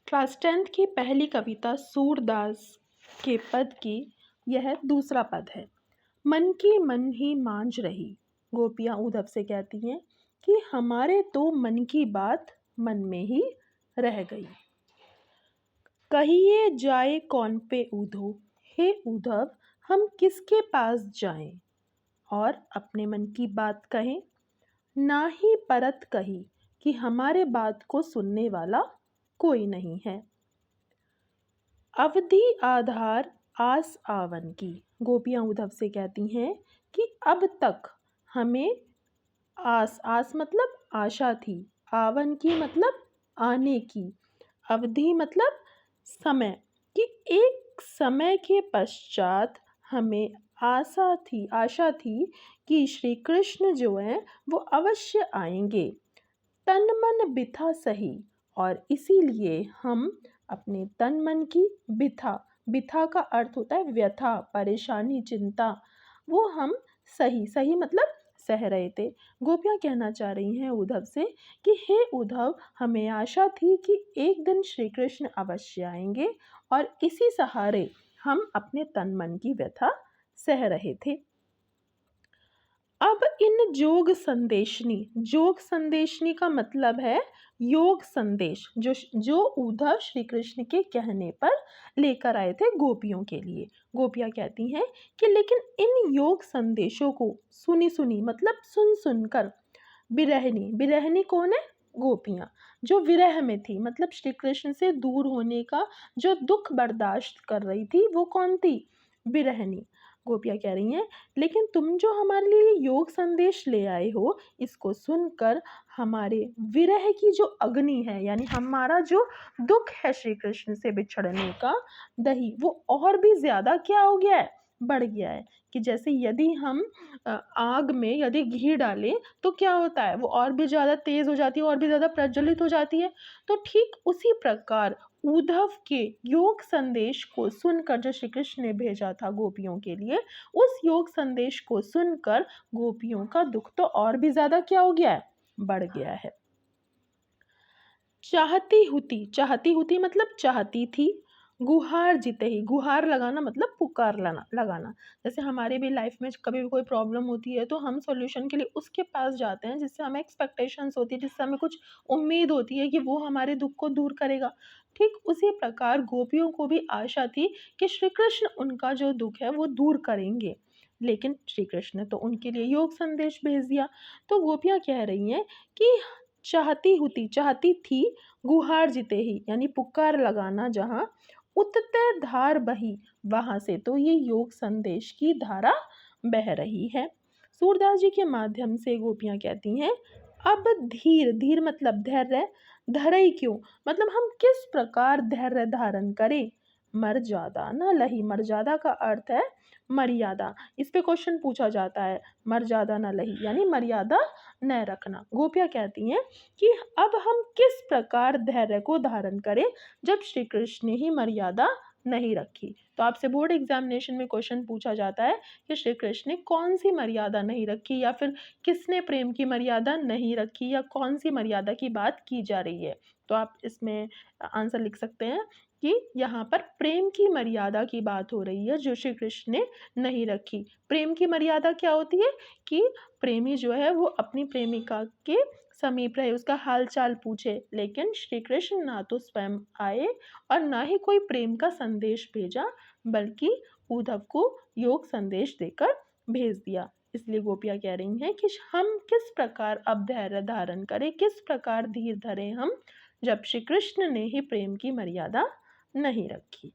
Class 10th की पहली कविता सूरदास के पद की यह दूसरा पद है। मन की मन ही मांझ रही। गोपियाँ उद्धव से कहती हैं कि हमारे तो मन की बात मन में ही रह गई। कहिए जाए कौन पे उद्धव, हे उद्धव हम किसके पास जाएं और अपने मन की बात कहें। ना ही परत कही कि हमारे बात को सुनने वाला कोई नहीं है। अवधि आधार आस आवन की। गोपियाँ उद्धव से कहती हैं कि अब तक हमें आस मतलब आशा थी, आवन की मतलब आने की, अवधि मतलब समय, कि एक समय के पश्चात हमें आशा थी कि श्री कृष्ण जो हैं वो अवश्य आएंगे। तन मन बिथा सही, और इसीलिए हम अपने तन मन की बिथा का अर्थ होता है व्यथा, परेशानी, चिंता, वो हम सही मतलब सह रहे थे। गोपियाँ कहना चाह रही हैं उद्धव से कि हे उद्धव हमें आशा थी कि एक दिन श्री कृष्ण अवश्य आएंगे और इसी सहारे हम अपने तन मन की व्यथा सह रहे थे। अब इन जोग संदेशनी का मतलब है योग संदेश, जो उद्धव श्री कृष्ण के कहने पर लेकर आए थे गोपियों के लिए। गोपियाँ कहती हैं कि लेकिन इन योग संदेशों को सुनी मतलब सुनकर बिरहनी कौन है? गोपियाँ, जो विरह में थी, मतलब श्री कृष्ण से दूर होने का जो दुख बर्दाश्त कर रही थी, वो कौन थी? बिरहनी। गोपियाँ कह रही हैं लेकिन तुम जो हमारे लिए योग संदेश ले आए हो, इसको सुनकर हमारे विरह की जो अग्नि है, यानी हमारा जो दुख है श्री कृष्ण से बिछड़ने का, दही वो और भी ज़्यादा क्या हो गया है? बढ़ गया है। कि जैसे यदि हम आग में यदि घी डालें तो क्या होता है? वो और भी ज़्यादा तेज़ हो जाती है, और भी ज़्यादा प्रज्वलित हो जाती है। तो ठीक उसी प्रकार उद्धव के योग संदेश को सुनकर, जो श्री कृष्ण ने भेजा था गोपियों के लिए, उस योग संदेश को सुनकर गोपियों का दुख तो और भी ज़्यादा क्या हो गया है? बढ़ गया है। चाहती हुती मतलब चाहती थी। गुहार जीते ही, गुहार लगाना मतलब पुकार लगाना। जैसे हमारे भी लाइफ में कभी भी कोई प्रॉब्लम होती है तो हम सॉल्यूशन के लिए उसके पास जाते हैं जिससे हमें एक्सपेक्टेशंस होती है, जिससे हमें कुछ उम्मीद होती है कि वो हमारे दुख को दूर करेगा। ठीक उसी प्रकार गोपियों को भी आशा थी कि श्री कृष्ण उनका जो दुख है वो दूर करेंगे, लेकिन श्री कृष्ण ने तो उनके लिए योग संदेश भेज दिया। तो गोपियाँ कह रही हैं कि चाहती थी, गुहार जीते ही यानी पुकार लगाना जहाँ, उतते धार बही, वहां से तो ये योग संदेश की धारा बह रही है। सूरदास जी के माध्यम से गोपियाँ कहती हैं अब धीर मतलब धैर्य, धरई क्यों मतलब हम किस प्रकार धैर्य धारण करें। मर्यादा न लही, मर्यादा का अर्थ है मर्यादा। इस पे क्वेश्चन पूछा जाता है, मर्यादा न लही यानी मर्यादा न रखना। गोपियाँ कहती हैं कि अब हम किस प्रकार धैर्य को धारण करें जब श्री कृष्ण ने ही मर्यादा नहीं रखी। तो आपसे बोर्ड एग्जामिनेशन में क्वेश्चन पूछा जाता है कि श्री कृष्ण ने कौन सी मर्यादा नहीं रखी, या फिर किसने प्रेम की मर्यादा नहीं रखी, या कौन सी मर्यादा की बात की जा रही है। तो आप इसमें आंसर लिख सकते हैं कि यहाँ पर प्रेम की मर्यादा की बात हो रही है जो श्री कृष्ण ने नहीं रखी। प्रेम की मर्यादा क्या होती है कि प्रेमी जो है वो अपनी प्रेमिका के समीप रहे, उसका हाल चाल पूछे, लेकिन श्री कृष्ण ना तो स्वयं आए और ना ही कोई प्रेम का संदेश भेजा, बल्कि उद्धव को योग संदेश देकर भेज दिया। इसलिए गोपियाँ कह रही हैं कि हम किस प्रकार अब धैर्य धारण करें, किस प्रकार धीर धरें हम, जब श्री कृष्ण ने ही प्रेम की मर्यादा नहीं रखी।